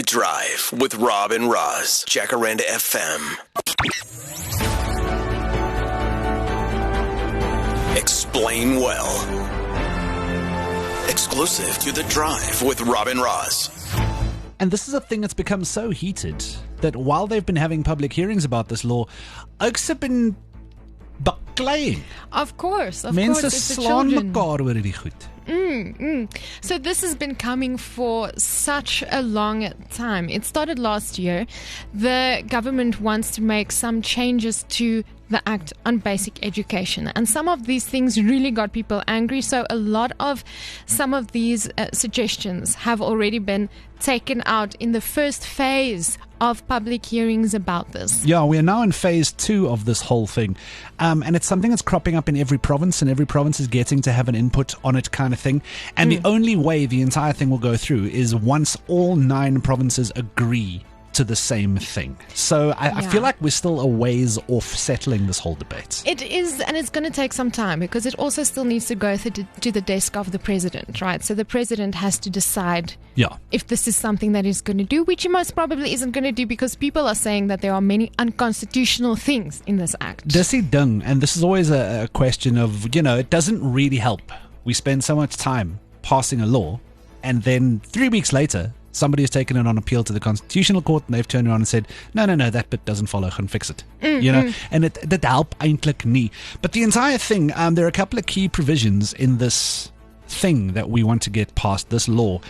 The Drive with Rob and Roz, Jacaranda FM. Explain well. Exclusive to The Drive with Rob and Roz. And this is a thing that's become so heated that while they've been having public hearings about this law, oaks have been backlaying. Of course, Mense it's the slaan children. mekaar oor hierdie goed. So this has been coming for such a long time. It started last year. The government wants to make some changes to the Act on Basic Education. And some of these things really got people angry. So a lot of some of these suggestions have already been taken out in the first phase of public hearings about this. Yeah, we are now in phase 2 of this whole thing. And it's something that's cropping up in every province, and every province is getting to have an input on it kind of thing. And the only way the entire thing will go through is once all 9 provinces agree to the same thing. So I feel like we're still a ways off settling this whole debate. It is, and it's going to take some time because it also still needs to go to the desk of the president, right? So the president has to decide if this is something that he's going to do, which he most probably isn't going to do because people are saying that there are many unconstitutional things in this act. Dis die ding, and this is always a question of, it doesn't really help. We spend so much time passing a law, and then 3 weeks later, somebody has taken it on appeal to the Constitutional Court and they've turned around and said, no, that bit doesn't follow, gaan fix it. And it help eintlik nie. But the entire thing, there are a couple of key provisions in this thing that we want to get past, this law,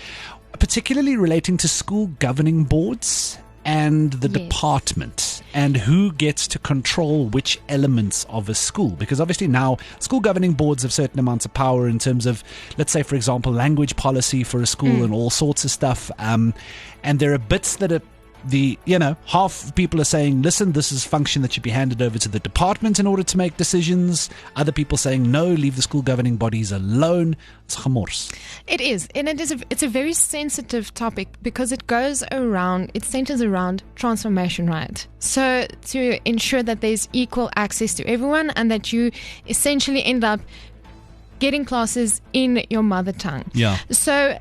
particularly relating to school governing boards and the department and who gets to control which elements of a school. Because obviously now school governing boards have certain amounts of power in terms of, let's say, for example, language policy for a school and all sorts of stuff. And there are bits that are half people are saying, listen, this is function that should be handed over to the department in order to make decisions. Other people saying, no, leave the school governing bodies alone. It's gemors. It is, and it's a very sensitive topic because it centers around transformation, right? So to ensure that there's equal access to everyone and that you essentially end up getting classes in your mother tongue. Yeah. So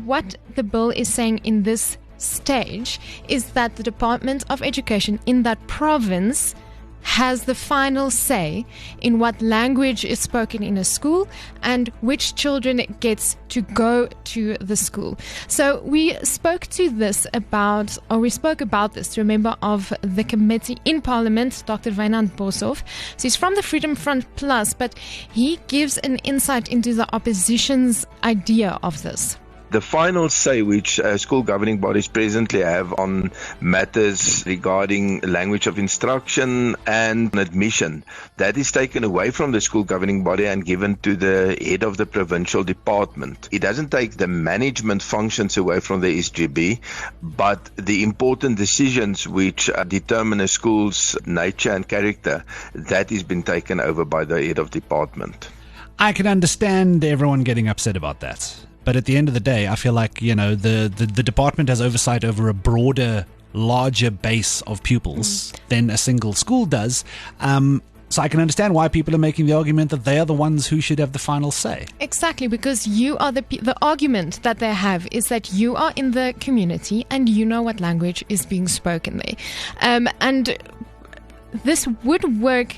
what the bill is saying in this stage is that the Department of Education in that province has the final say in what language is spoken in a school and which children gets to go to the school. So we spoke about this to a member of the committee in Parliament, Dr. Wynand Boshoff. So he's from the Freedom Front Plus, but he gives an insight into the opposition's idea of this. The final say which school governing bodies presently have on matters regarding language of instruction and admission, that is taken away from the school governing body and given to the head of the provincial department. It doesn't take the management functions away from the SGB, but the important decisions which determine a school's nature and character, that has been taken over by the head of department. I can understand everyone getting upset about that. But at the end of the day, I feel like, the department has oversight over a broader, larger base of pupils than a single school does. So I can understand why people are making the argument that they are the ones who should have the final say. Exactly, because you are the argument that they have is that you are in the community and you know what language is being spoken there. And this would work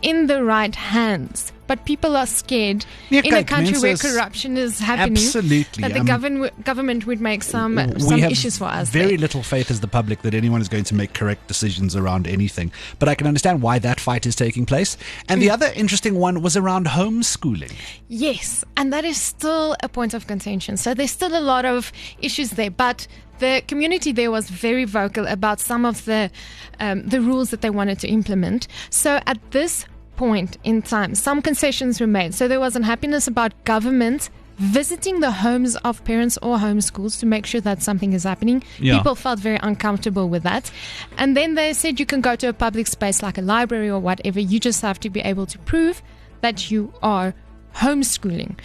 in the right hands. But people are scared in a country where corruption is happening. Absolutely. That the government would make some issues for us. Very little faith as the public that anyone is going to make correct decisions around anything. But I can understand why that fight is taking place. And the other interesting one was around homeschooling. Yes, and that is still a point of contention. So there's still a lot of issues there. But the community there was very vocal about some of the rules that they wanted to implement. So at this point in time, some concessions were made. So there was unhappiness about government visiting the homes of parents or homeschools to make sure that something is happening. People felt very uncomfortable with that. And then they said you can go to a public space like a library or whatever. You just have to be able to prove that you are homeschooling.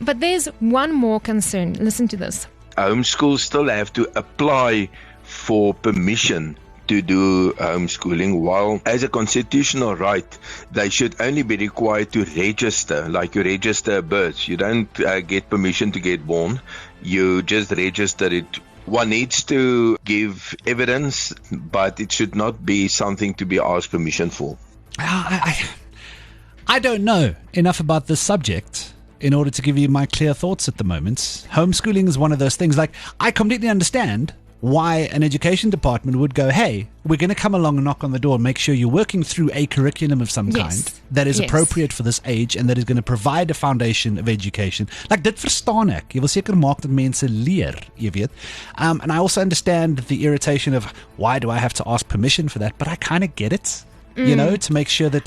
But there's one more concern. Listen to this. Homeschools still have to apply for permission to do homeschooling, while as a constitutional right, they should only be required to register, like you register a birth. You don't get permission to get born. You just register it One needs to give evidence, but it should not be something to be asked permission for. I don't know enough about this subject in order to give you my clear thoughts at the moment. Homeschooling is one of those things, like, I completely understand why an education department would go, hey, we're going to come along and knock on the door and make sure you're working through a curriculum of some kind that is appropriate for this age and that is going to provide a foundation of education. Like, dit verstaan ek. Jy wil seker maak dat mense leer, jy weet. And I also understand the irritation of, why do I have to ask permission for that? But I kind of get it. You know, to make sure that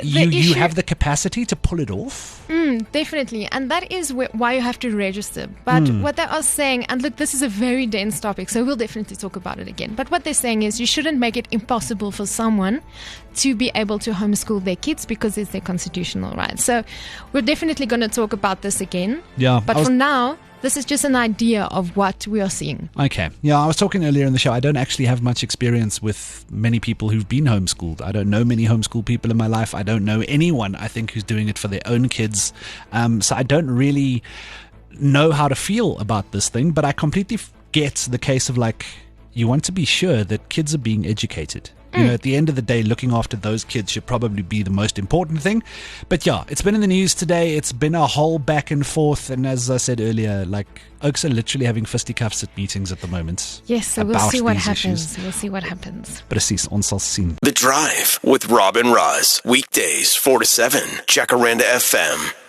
you have the capacity to pull it off. Definitely. And that is why you have to register. But what they are saying, and look, this is a very dense topic, so we'll definitely talk about it again. But what they're saying is you shouldn't make it impossible for someone to be able to homeschool their kids because it's their constitutional right. So we're definitely going to talk about this again. Yeah. But for now, this is just an idea of what we are seeing. Okay. Yeah, I was talking earlier in the show. I don't actually have much experience with many people who've been homeschooled. I don't know many homeschool people in my life. I don't know anyone, I think, who's doing it for their own kids. So I don't really know how to feel about this thing, but I completely get the case of, like, you want to be sure that kids are being educated. You know, at the end of the day, looking after those kids should probably be the most important thing. But yeah, it's been in the news today. It's been a whole back and forth. And as I said earlier, like, Oaks are literally having fisticuffs at meetings at the moment. Yes, so we'll see what happens. Issues. We'll see what happens. Precies, ons sal sien. The Drive with Rob and Roz. Weekdays 4 to 7. Jacaranda FM.